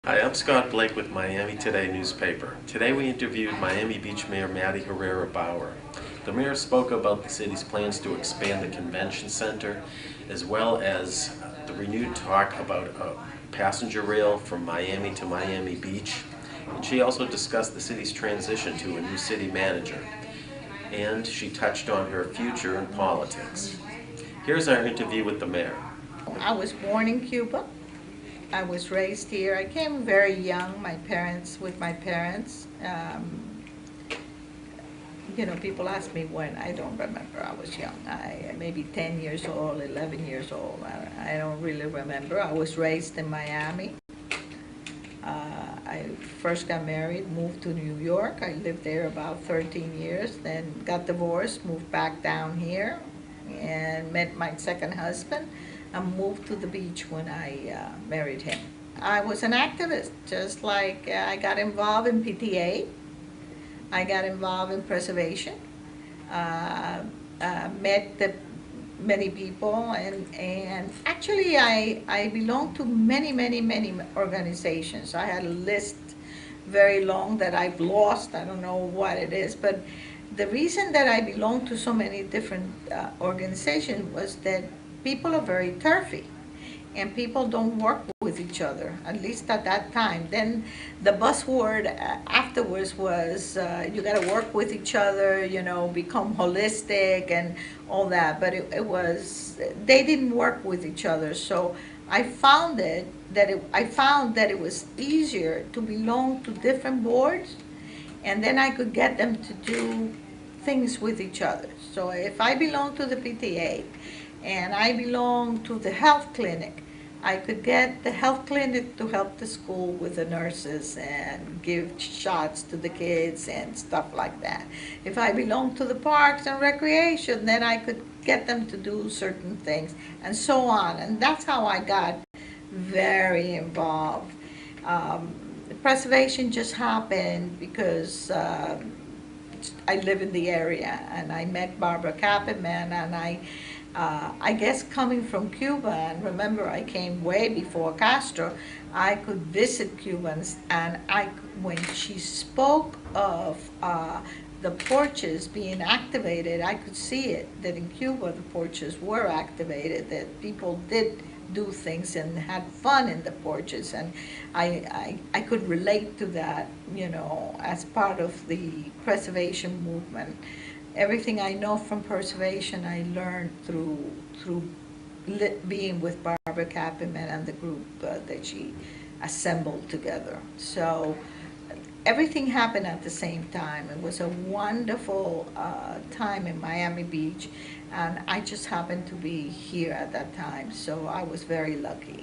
Hi, I'm Scott Blake with Miami Today newspaper. Today we interviewed Miami Beach Mayor Matti Herrera Bower. The mayor spoke about the city's plans to expand the convention center, as well as the renewed talk about a passenger rail from Miami to Miami Beach. And she also discussed the city's transition to a new city manager. And she touched on her future in politics. Here's our interview with the mayor. I was born in Cuba. I was raised here. I came very young, with my parents. People ask me when. I don't remember. I was young. Maybe 10 years old, 11 years old. I don't really remember. I was raised in Miami. I first got married, moved to New York. I lived there about 13 years, then got divorced, moved back down here, and met my second husband. I moved to the beach when I married him. I was an activist, just like I got involved in PTA. I got involved in preservation, met many people, and actually I belong to many organizations. I had a list very long that I've lost. I don't know what it is, but the reason that I belong to so many different organizations was that people are very turfy and people don't work with each other, at least at that time. Then the buzzword afterwards was you got to work with each other, become holistic and all that. But they didn't work with each other. So I found that it was easier to belong to different boards, and then I could get them to do things with each other. So if I belong to the PTA and I belong to the health clinic, I could get the health clinic to help the school with the nurses and give shots to the kids and stuff like that. If I belong to the parks and recreation, then I could get them to do certain things and so on. And that's how I got very involved. Preservation just happened because I live in the area, and I met Barbara Kappenman, and I guess coming from Cuba, and remember I came way before Castro, I could visit Cubans, and when she spoke of the porches being activated, I could see it, that in Cuba the porches were activated, that people did do things and had fun in the porches, and I could relate to that, as part of the preservation movement. Everything I know from preservation I learned through being with Barbara Kappenman and the group that she assembled together. So everything happened at the same time. It was a wonderful time in Miami Beach, and I just happened to be here at that time, so I was very lucky.